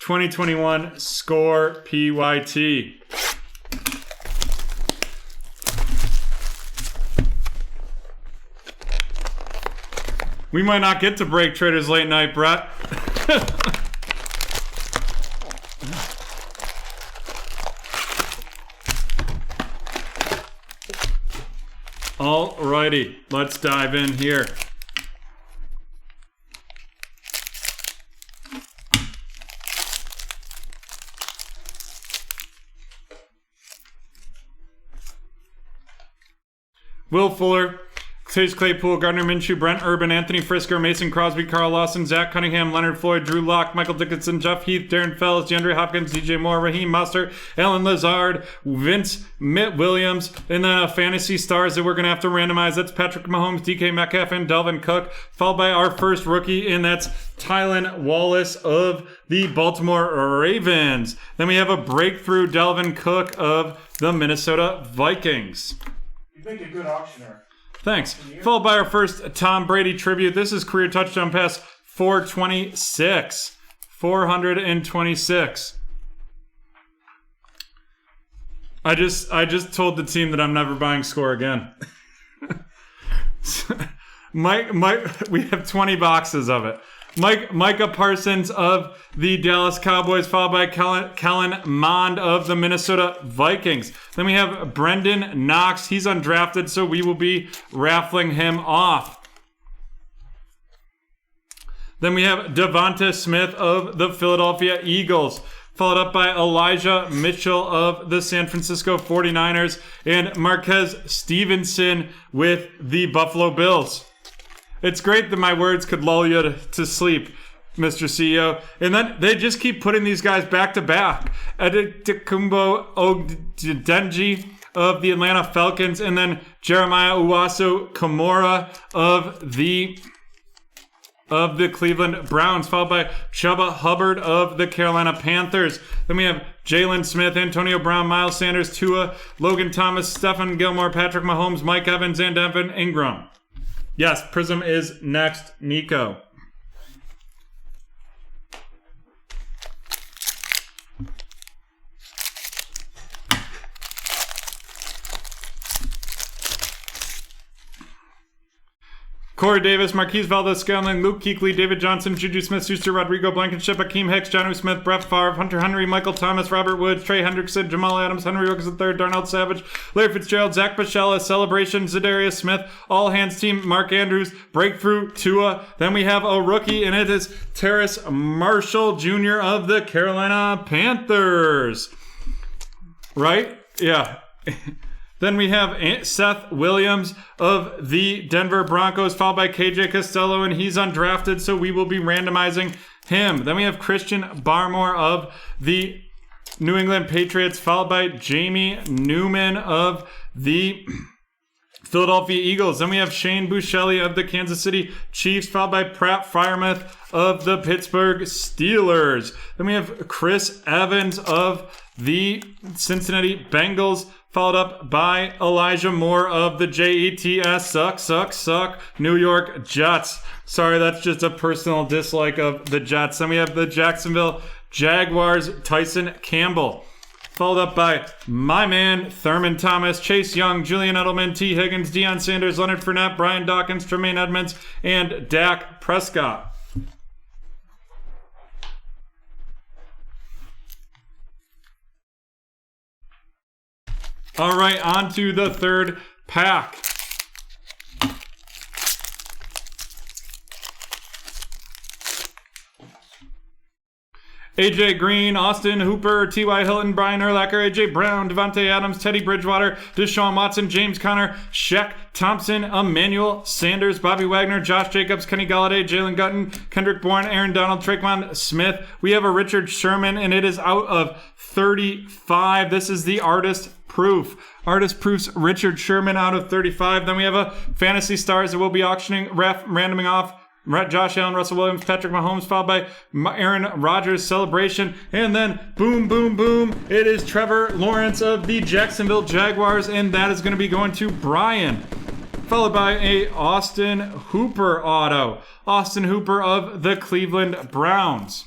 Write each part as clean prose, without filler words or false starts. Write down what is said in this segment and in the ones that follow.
2021 Score PYT. We might not get to break traders late night, Brett. Alrighty, let's dive in here. Will Fuller, Chase Claypool, Gardner Minshew, Brent Urban, Anthony Frisker, Mason Crosby, Carl Lawson, Zach Cunningham, Leonard Floyd, Drew Lock, Michael Dickinson, Jeff Heath, Darren Fells, DeAndre Hopkins, DJ Moore, Raheem Mostert, Alan Lazard, Vince Mitt Williams, and then fantasy stars that we're going to have to randomize. That's Patrick Mahomes, DK Metcalf, and Delvin Cook, followed by our first rookie, and that's Tylan Wallace of the Baltimore Ravens. Then we have a breakthrough Delvin Cook of the Minnesota Vikings. You make a good auctioneer. Thanks. Followed by our first Tom Brady tribute. This is career touchdown pass 426. 426. I just told the team that I'm never buying Score again. Mike, we have 20 boxes of it. Micah Parsons of the Dallas Cowboys, followed by Kellen Mond of the Minnesota Vikings. Then we have Brendan Knox. He's undrafted, so we will be raffling him off. Then we have Devonta Smith of the Philadelphia Eagles, followed up by Elijah Mitchell of the San Francisco 49ers and Marquez Stevenson with the Buffalo Bills. It's great that my words could lull you to sleep, Mr. CEO. And then they just keep putting these guys back to back. Adetokunbo Odenji of the Atlanta Falcons, and then Jeremiah Uwasu-Kamara of the Cleveland Browns, followed by Chuba Hubbard of the Carolina Panthers. Then we have Jalen Smith, Antonio Brown, Miles Sanders, Tua, Logan Thomas, Stephen Gilmore, Patrick Mahomes, Mike Evans, and Evan Ingram. Yes, Prism is next. Nico. Corey Davis, Marquise Valdez-Scantling, Luke Kuechly, David Johnson, Juju Smith-Schuster, Rodrigo Blankenship, Akeem Hicks, Jonnu Smith, Brett Favre, Hunter Henry, Michael Thomas, Robert Woods, Trey Hendrickson, Jamal Adams, Henry Ruggs III, Darnell Savage, Larry Fitzgerald, Zach Bichella, Celebration, Zadarius Smith, All Hands Team, Mark Andrews, Breakthrough, Tua. Then we have a rookie, and it is Terrace Marshall Jr. of the Carolina Panthers. Right? Yeah. Then we have Seth Williams of the Denver Broncos, followed by KJ Costello, and he's undrafted, so we will be randomizing him. Then we have Christian Barmore of the New England Patriots, followed by Jamie Newman of the Philadelphia Eagles. Then we have Shane Buechele of the Kansas City Chiefs, followed by Pratt Freiermuth of the Pittsburgh Steelers. Then we have Chris Evans of the Cincinnati Bengals, followed up by Elijah Moore of the JETS suck New York Jets. Sorry, that's just a personal dislike of the Jets. Then we have the Jacksonville Jaguars, Tyson Campbell, followed up by my man Thurman Thomas, Chase Young, Julian Edelman, T. Higgins, Deion Sanders, Leonard Fournette, Brian Dawkins, Tremaine Edmonds, and Dak Prescott. All right, on to the third pack. AJ Green, Austin Hooper, T.Y. Hilton, Brian Urlacher, AJ Brown, Devontae Adams, Teddy Bridgewater, Deshaun Watson, James Conner, Shaq Thompson, Emmanuel Sanders, Bobby Wagner, Josh Jacobs, Kenny Galladay, Jalen Gutton, Kendrick Bourne, Aaron Donald, Traquan Smith. We have a Richard Sherman, and it is out of 35. This is the Artist Proof. Artist Proof's Richard Sherman out of 35. Then we have a Fantasy Stars that we'll be auctioning, randoming off. Josh Allen, Russell Williams, Patrick Mahomes, followed by Aaron Rodgers, Celebration, and then boom, boom, boom, it is Trevor Lawrence of the Jacksonville Jaguars, and that is going to be going to Brian, followed by a Austin Hooper auto, Austin Hooper of the Cleveland Browns.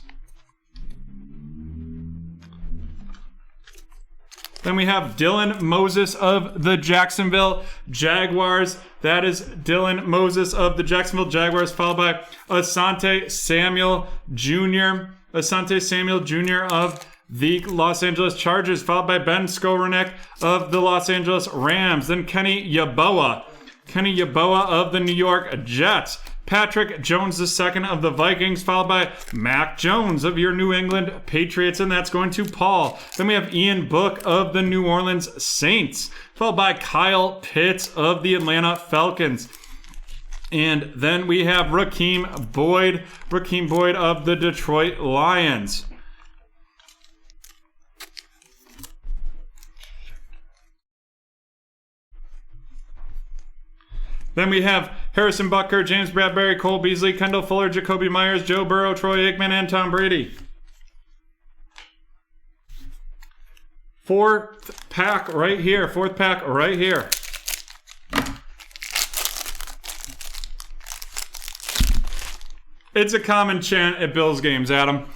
Then we have Dylan Moses of the Jacksonville Jaguars. That is Dylan Moses of the Jacksonville Jaguars, followed by Asante Samuel Jr. Asante Samuel Jr. of the Los Angeles Chargers, followed by Ben Skowronek of the Los Angeles Rams. Then Kenny Yeboah of the New York Jets. Patrick Jones II of the Vikings, followed by Mac Jones of your New England Patriots, and that's going to Paul. Then we have Ian Book of the New Orleans Saints, followed by Kyle Pitts of the Atlanta Falcons. And then we have Rakeem Boyd of the Detroit Lions. Then we have Harrison Butker, James Bradbury, Cole Beasley, Kendall Fuller, Jacoby Myers, Joe Burrow, Troy Aikman, and Tom Brady. Fourth pack right here. It's a common chant at Bills games, Adam.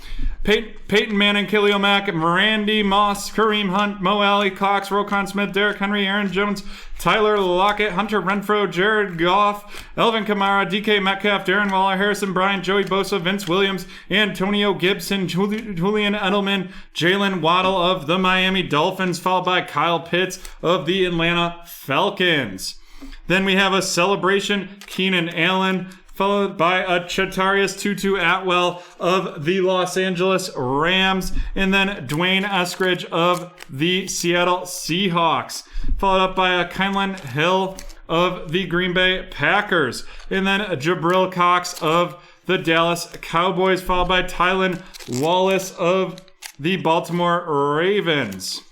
Peyton Manning, Khalil Mack, Randy Moss, Kareem Hunt, Mo Alley, Cox, Roquan Smith, Derrick Henry, Aaron Jones, Tyler Lockett, Hunter Renfrow, Jared Goff, Elvin Kamara, DK Metcalf, Darren Waller, Harrison Bryant, Joey Bosa, Vince Williams, Antonio Gibson, Julian Edelman, Jalen Waddle of the Miami Dolphins, followed by Kyle Pitts of the Atlanta Falcons. Then we have a celebration, Keenan Allen, followed by a Chatarius Tutu Atwell of the Los Angeles Rams, and then Dwayne Eskridge of the Seattle Seahawks, followed up by a Kynlan Hill of the Green Bay Packers, and then Jabril Cox of the Dallas Cowboys, followed by Tylan Wallace of the Baltimore Ravens.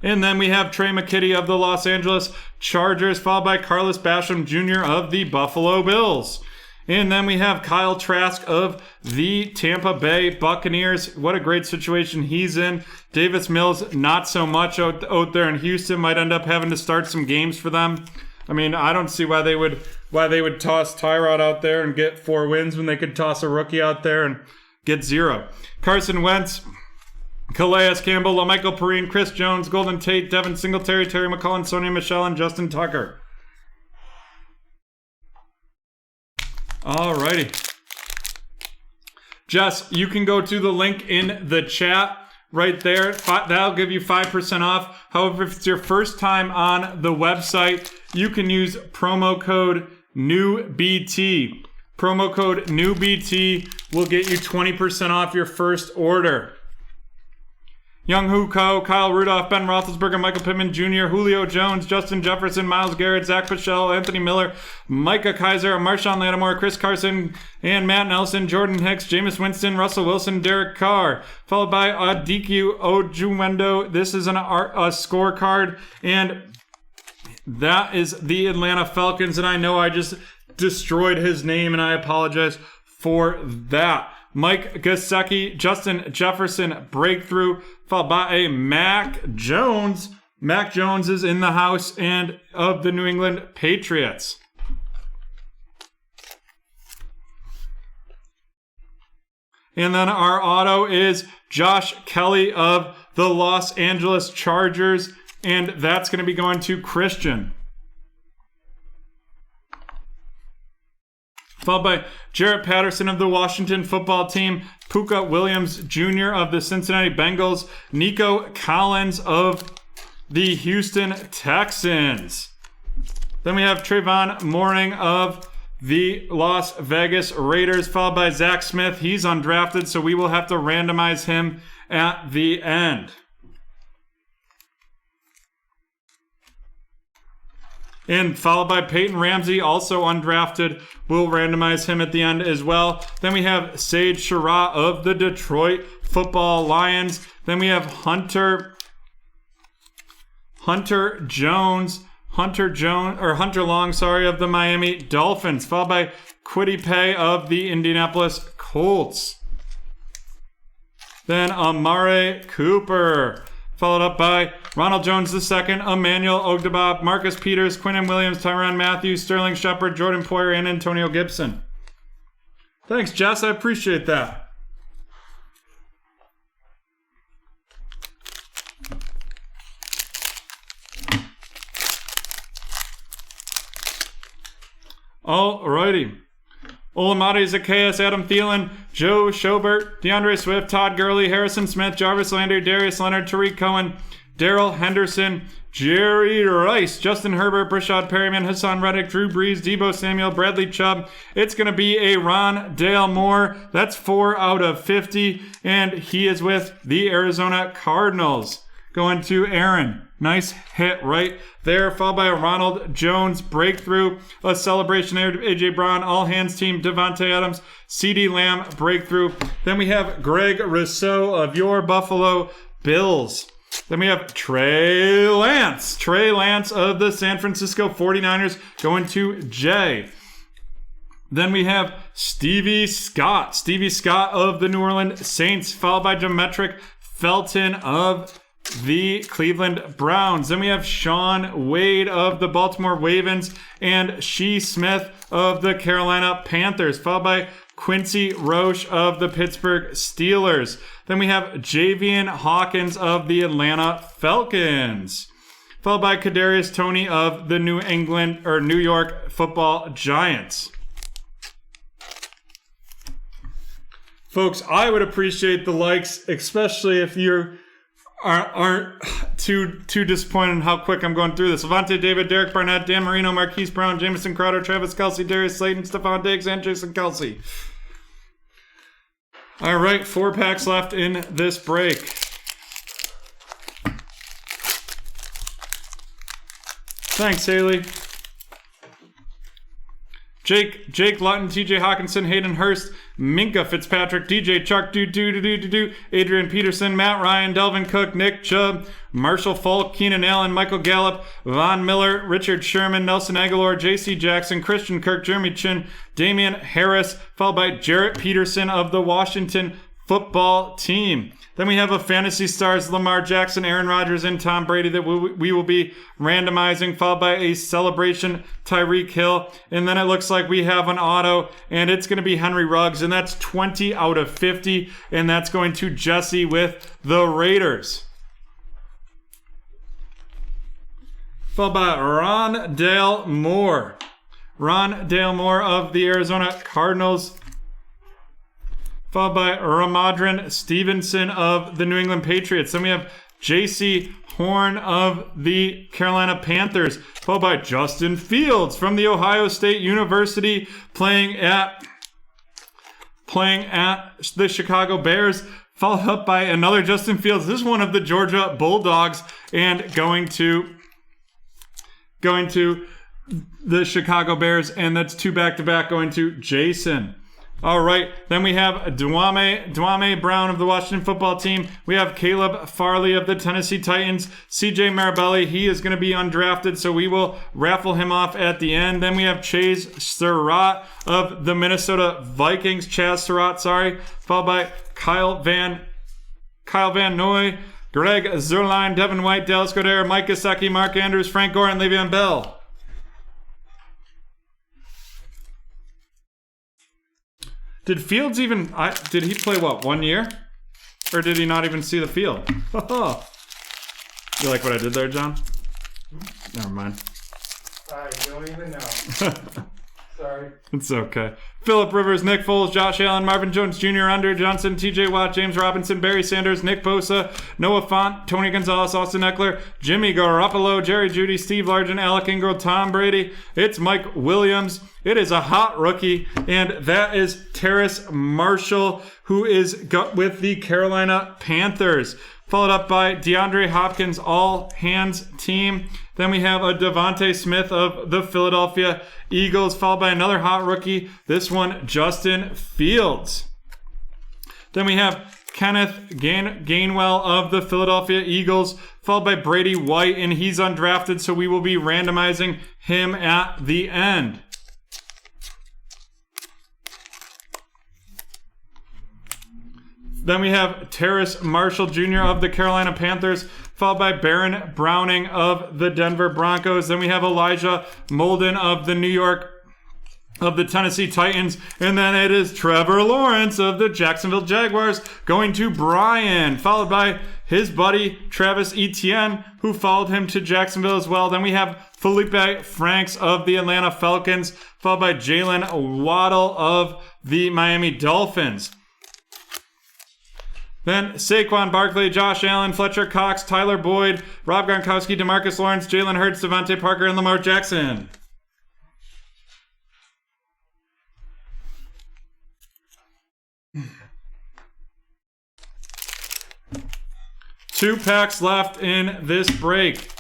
And then we have Trey McKitty of the Los Angeles Chargers, followed by Carlos Basham Jr. of the Buffalo Bills. And then we have Kyle Trask of the Tampa Bay Buccaneers. What a great situation he's in. Davis Mills, not so much out there in Houston. Might end up having to start some games for them. I mean, I don't see why they would toss Tyrod out there and get 4 wins when they could toss a rookie out there and get 0. Carson Wentz, Calais Campbell, LaMichael Perrine, Chris Jones, Golden Tate, Devin Singletary, Terry McCullen, Sonia Michelle, and Justin Tucker. Alrighty. Jess, you can go to the link in the chat right there. That'll give you 5% off. However, if it's your first time on the website, you can use promo code NEWBT. Promo code NEWBT will get you 20% off your first order. Young Hoo Ko, Kyle Rudolph, Ben Roethlisberger, Michael Pittman Jr., Julio Jones, Justin Jefferson, Myles Garrett, Zach Pichel, Anthony Miller, Micah Kaiser, Marshawn Lattimore, Chris Carson, and Matt Nelson, Jordan Hicks, Jameis Winston, Russell Wilson, Derek Carr, followed by Adiku Ojuwendo. This is a scorecard, and that is the Atlanta Falcons, and I know I just destroyed his name, and I apologize for that. Mike Gesicki, Justin Jefferson, breakthrough, followed by a Mac Jones. Mac Jones is in the house and of the New England Patriots. And then our auto is Josh Kelly of the Los Angeles Chargers, and that's going to be going to Christian. Followed by Jarrett Patterson of the Washington Football Team, Puka Williams Jr. of the Cincinnati Bengals, Nico Collins of the Houston Texans. Then we have Trayvon Moring of the Las Vegas Raiders, followed by Zach Smith. He's undrafted, so we will have to randomize him at the end. And followed by Peyton Ramsey, also undrafted. We'll randomize him at the end as well. Then we have Sage Shara of the Detroit Football Lions. Then we have Hunter Long, of the Miami Dolphins, followed by Kwity Paye of the Indianapolis Colts. Then Amari Cooper, followed up by Ronald Jones II, Emmanuel Ogdebab, Marcus Peters, Quinnen Williams, Tyrann Matthew, Sterling Shepard, Jordan Poyer, and Antonio Gibson. Thanks, Jess. I appreciate that. Alrighty. Olamide Zacchaeus, Adam Thielen, Joe Schobert, DeAndre Swift, Todd Gurley, Harrison Smith, Jarvis Landry, Darius Leonard, Tariq Cohen, Daryl Henderson, Jerry Rice, Justin Herbert, Brashad Perryman, Hassan Reddick, Drew Brees, Debo Samuel, Bradley Chubb. It's going to be a Ron Dale Moore. That's 4 out of 50, and he is with the Arizona Cardinals. Going to Aaron. Nice hit right there, followed by a Ronald Jones breakthrough, a celebration there to A.J. Brown, all hands team, Devontae Adams, CeeDee Lamb breakthrough. Then we have Greg Rousseau of your Buffalo Bills. Then we have Trey Lance of the San Francisco 49ers going to Jay. Then we have Stevie Scott of the New Orleans Saints, followed by Geometric Felton of the Cleveland Browns. Then we have Sean Wade of the Baltimore Ravens and Shea Smith of the Carolina Panthers, followed by Quincy Roche of the Pittsburgh Steelers. Then we have Javian Hawkins of the Atlanta Falcons, followed by Kadarius Toney of the New York Football Giants. Folks, I would appreciate the likes, especially if you aren't too disappointed in how quick I'm going through this. Levante David, Derek Barnett, Dan Marino, Marquise Brown, Jamison Crowder, Travis Kelce, Darius Slayton, Stephon Diggs, and Jason Kelce. All right, 4 packs left in this break. Thanks, Haley. Jake Lutton, TJ Hawkinson, Hayden Hurst, Minka Fitzpatrick, DJ Chuck, Adrian Peterson, Matt Ryan, Delvin Cook, Nick Chubb, Marshall Falk, Keenan Allen, Michael Gallup, Von Miller, Richard Sherman, Nelson Aguilar, JC Jackson, Christian Kirk, Jeremy Chin, Damian Harris, followed by Jarrett Peterson of the Washington Football Team. Then we have a Fantasy Stars, Lamar Jackson, Aaron Rodgers, and Tom Brady that we will be randomizing, followed by a Celebration, Tyreek Hill. And then it looks like we have an auto, and it's going to be Henry Ruggs, and that's 20 out of 50, and that's going to Jesse with the Raiders. Followed by Ron Dale Moore. Ron Dale Moore of the Arizona Cardinals, followed by Ramadran Stevenson of the New England Patriots. Then we have J.C. Horn of the Carolina Panthers, followed by Justin Fields from the Ohio State University, playing at the Chicago Bears, followed up by another Justin Fields. This is one of the Georgia Bulldogs, and going to the Chicago Bears, and that's 2 back-to-back going to Jason. All right, then we have Dwame Brown of the Washington Football Team. We have Caleb Farley of the Tennessee Titans. CJ Marabelli, he is going to be undrafted, so we will raffle him off at the end. Then we have Chaz Surratt of the Minnesota Vikings. Followed by Kyle Van Noy, Greg Zuerlein, Devin White, Dallas Goddard, Mike Gesicki, Mark Andrews, Frank Gore, and Le'Veon Bell. Did Fields even, did he play 1 year? Or did he not even see the field? You like what I did there, John? Never mind. I don't even know. Sorry. It's okay. Phillip Rivers, Nick Foles, Josh Allen, Marvin Jones Jr., Andre Johnson, TJ Watt, James Robinson, Barry Sanders, Nick Bosa, Noah Fant, Tony Gonzalez, Austin Eckler, Jimmy Garoppolo, Jerry Jeudy, Steve Largent, Alec Ingram, Tom Brady. It's Mike Williams. It is a hot rookie, and that is Terrace Marshall, who is with the Carolina Panthers, followed up by DeAndre Hopkins, all hands team. Then we have a Devontae Smith of the Philadelphia Eagles, followed by another hot rookie, this one, Justin Fields. Then we have Kenneth Gainwell of the Philadelphia Eagles, followed by Brady White, and he's undrafted, so we will be randomizing him at the end. Then we have Terrace Marshall Jr. of the Carolina Panthers, followed by Baron Browning of the Denver Broncos. Then we have Elijah Molden of the New York of the Tennessee Titans. And then it is Trevor Lawrence of the Jacksonville Jaguars going to Brian, followed by his buddy Travis Etienne, who followed him to Jacksonville as well. Then we have Felipe Franks of the Atlanta Falcons, followed by Jalen Waddle of the Miami Dolphins. Then Saquon Barkley, Josh Allen, Fletcher Cox, Tyler Boyd, Rob Gronkowski, DeMarcus Lawrence, Jalen Hurts, Devontae Parker, and Lamar Jackson. Two packs left in this break.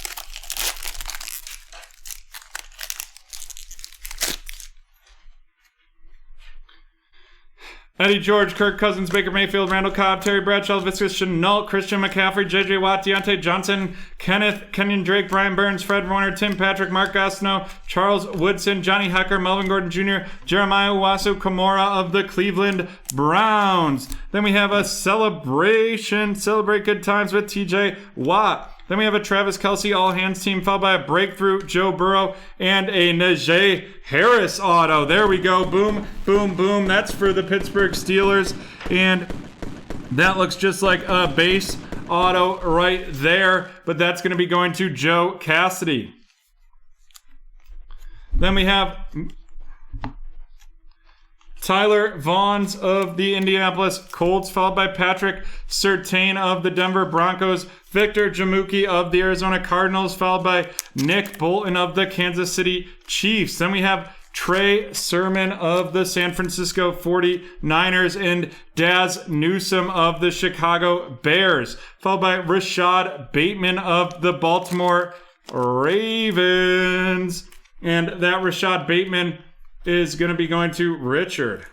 Eddie George, Kirk Cousins, Baker Mayfield, Randall Cobb, Terry Bradshaw, Viscous Chenault, Christian McCaffrey, J.J. Watt, Deontay Johnson, Kenyon Drake, Brian Burns, Fred Warner, Tim Patrick, Mark Gastineau, Charles Woodson, Johnny Hecker, Melvin Gordon Jr., Jeremiah Owusu-Koramoah of the Cleveland Browns. Then we have a celebration, celebrate good times with T.J. Watt. Then we have a Travis Kelce all-hands team, followed by a breakthrough Joe Burrow and a Najee Harris auto. There we go. Boom, boom, boom. That's for the Pittsburgh Steelers. And that looks just like a base auto right there. But that's going to be going to Joe Cassidy. Then we have Tyler Vaughns of the Indianapolis Colts, followed by Patrick Surtain of the Denver Broncos, Victor Jamuki of the Arizona Cardinals, followed by Nick Bolton of the Kansas City Chiefs. Then we have Trey Sermon of the San Francisco 49ers and Daz Newsome of the Chicago Bears, followed by Rashad Bateman of the Baltimore Ravens. And that Rashad Bateman is going to be going to Richard.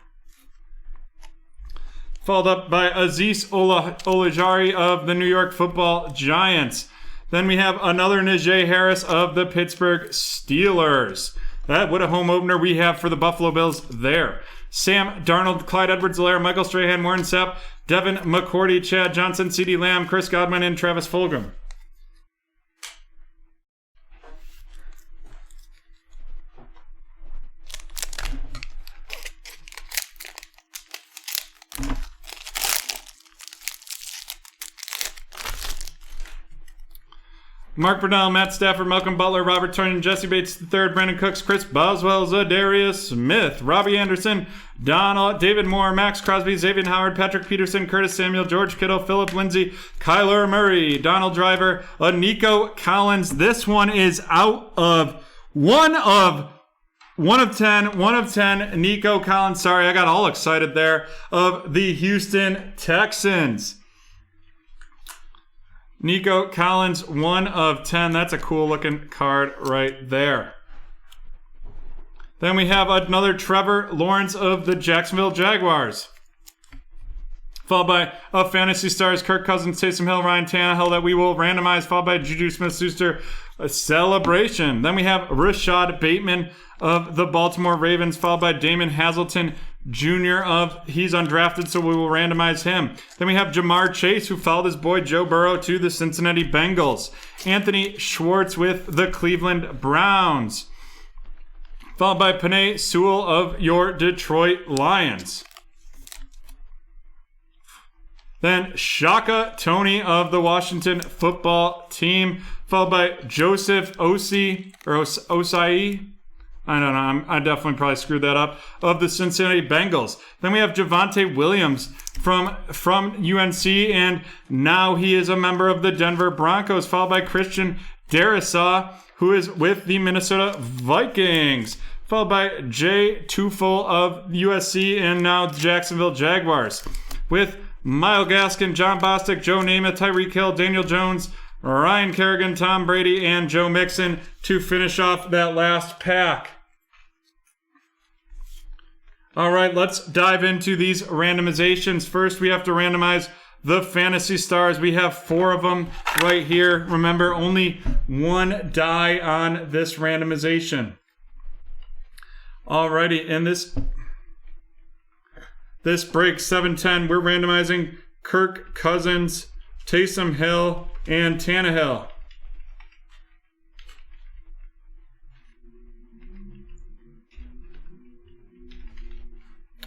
Followed up by Azeez Olajari of the New York Football Giants. Then we have another Najee Harris of the Pittsburgh Steelers. What a home opener we have for the Buffalo Bills there. Sam Darnold, Clyde Edwards-Helaire, Michael Strahan, Warren Sapp, Devin McCourty, Chad Johnson, CeeDee Lamb, Chris Godwin, and Travis Fulgham. Mark Brunell, Matt Stafford, Malcolm Butler, Robert Tonyan, Jesse Bates III, Brandon Cooks, Chris Boswell, Zadarius Smith, Robbie Anderson, David Moore, Max Crosby, Xavier Howard, Patrick Peterson, Curtis Samuel, George Kittle, Philip Lindsay, Kyler Murray, Donald Driver, Nico Collins. This one is out of one of 10, Nico Collins. Sorry, I got all excited there, of the Houston Texans. Nico Collins, 1 of 10. That's a cool looking card right there. Then we have another Trevor Lawrence of the Jacksonville Jaguars, followed by a Fantasy Stars, Kirk Cousins, Taysom Hill, Ryan Tannehill that we will randomize, followed by Juju Smith-Schuster, a celebration. Then we have Rashad Bateman of the Baltimore Ravens, followed by Damon Hazelton Jr. he's undrafted, so we will randomize him. Then we have Jamar Chase, who followed his boy Joe Burrow to the Cincinnati Bengals. Anthony Schwartz with the Cleveland Browns, followed by Penei Sewell of your Detroit Lions. Then Shaka Toney of the Washington Football Team, followed by Joseph Osai. I don't know. I definitely probably screwed that up. Of the Cincinnati Bengals. Then we have Javonte Williams from UNC, and now he is a member of the Denver Broncos, followed by Christian Darrisaw, who is with the Minnesota Vikings, followed by Jay Tufel of USC and now the Jacksonville Jaguars, with Myles Gaskin, John Bostic, Joe Namath, Tyreek Hill, Daniel Jones, Ryan Kerrigan, Tom Brady, and Joe Mixon to finish off that last pack. All right, let's dive into these randomizations. First, we have to randomize the Fantasy Stars. We have 4 of them right here. Remember, only 1 die on this randomization. Alrighty, in this break 7-10, we're randomizing Kirk Cousins, Taysom Hill, and Tannehill.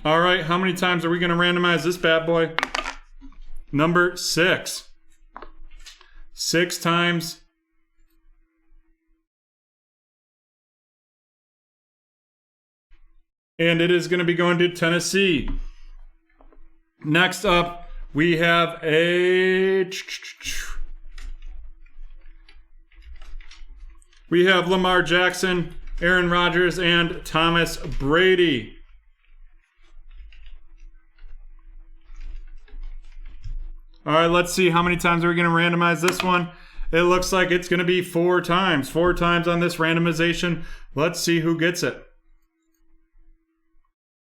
All right, how many times are we going to randomize this bad boy? Number 6. 6 times. And it is going to be going to Tennessee. Next up, we have Lamar Jackson, Aaron Rodgers, and Thomas Brady. All right, let's see how many times are we going to randomize this one. It looks like it's going to be 4 times. 4 times on this randomization. Let's see who gets it.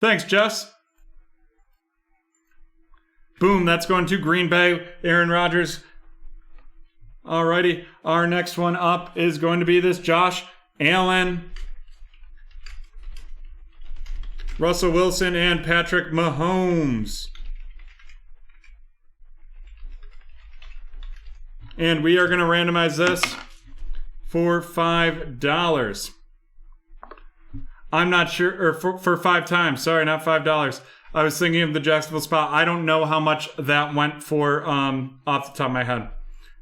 Thanks, Jess. Boom, that's going to Green Bay, Aaron Rodgers. Alrighty, our next one up is going to be this Josh Allen, Russell Wilson, and Patrick Mahomes. And we are going to randomize this for $5. I'm not sure, or for 5 times. Sorry, not $5. I was thinking of the Jacksonville spot. I don't know how much that went for off the top of my head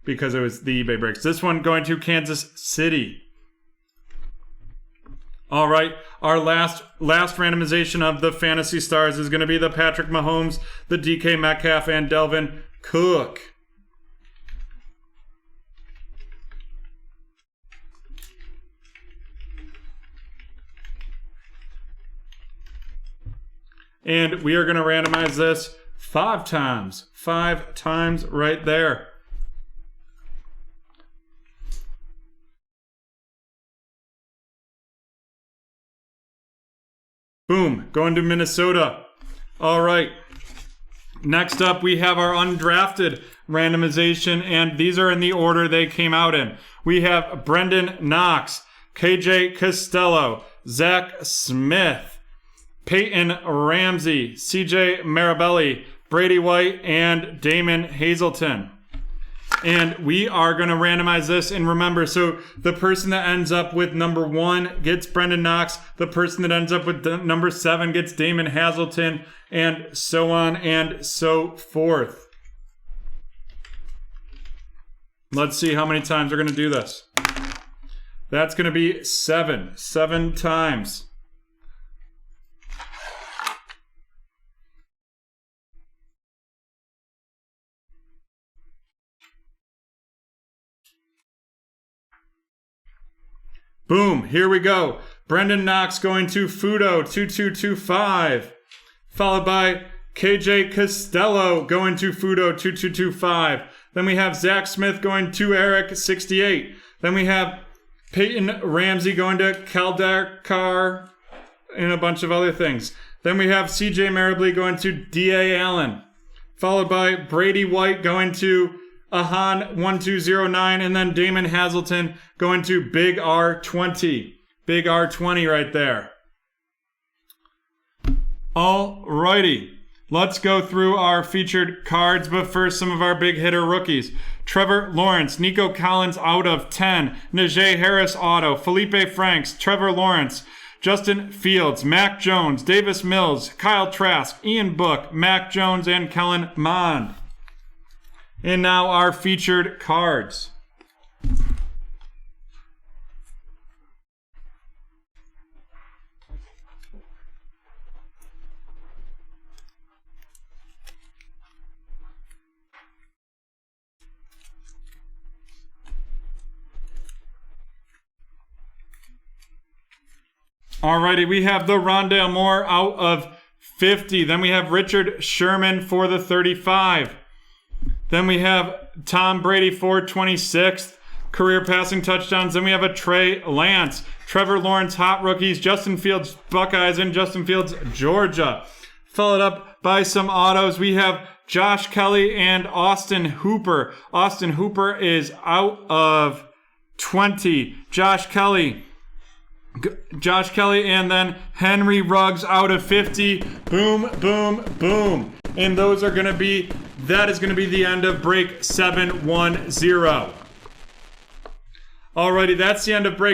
because it was the eBay breaks. This one going to Kansas City. All right, our last randomization of the Fantasy Stars is going to be the Patrick Mahomes, the DK Metcalf, and Delvin Cook. And we are going to randomize this 5 times. 5 times right there. Boom. Going to Minnesota. All right. Next up, we have our undrafted randomization, and these are in the order they came out in. We have Brendan Knox, KJ Costello, Zach Smith, Peyton Ramsey, CJ Marabelli, Brady White, and Damon Hazelton. And we are going to randomize this. And remember, so the person that ends up with number 1 gets Brendan Knox. The person that ends up with number 7 gets Damon Hazelton, and so on and so forth. Let's see how many times we're going to do this. That's going to be 7. 7 times. Boom, here we go. Brendan Knox going to Fudo 2225. Followed by KJ Costello going to Fudo 2225. Then we have Zach Smith going to Eric 68. Then we have Peyton Ramsey going to Kaldakar and a bunch of other things. Then we have CJ Marably going to D.A. Allen. Followed by Brady White going to Ahan 1209, and then Damon Hazelton going to Big R20. Big R20 right there. Alrighty. Let's go through our featured cards, but first some of our big hitter rookies. Trevor Lawrence, Nico Collins out of 10, Najee Harris auto, Felipe Franks, Trevor Lawrence, Justin Fields, Mac Jones, Davis Mills, Kyle Trask, Ian Book, Mac Jones, and Kellen Mond. And now our featured cards. Alrighty, we have the Rondale Moore out of 50. Then we have Richard Sherman for the 35. Then we have Tom Brady for 26th, career passing touchdowns. Then we have a Trey Lance, Trevor Lawrence hot rookies, Justin Fields Buckeyes, and Justin Fields Georgia. Followed up by some autos. We have Josh Kelly and Austin Hooper. Austin Hooper is out of 20. Josh Kelly, and then Henry Ruggs out of 50. Boom, boom, boom. And those are going to be, that is going to be the end of break 710. Alrighty, that's the end of break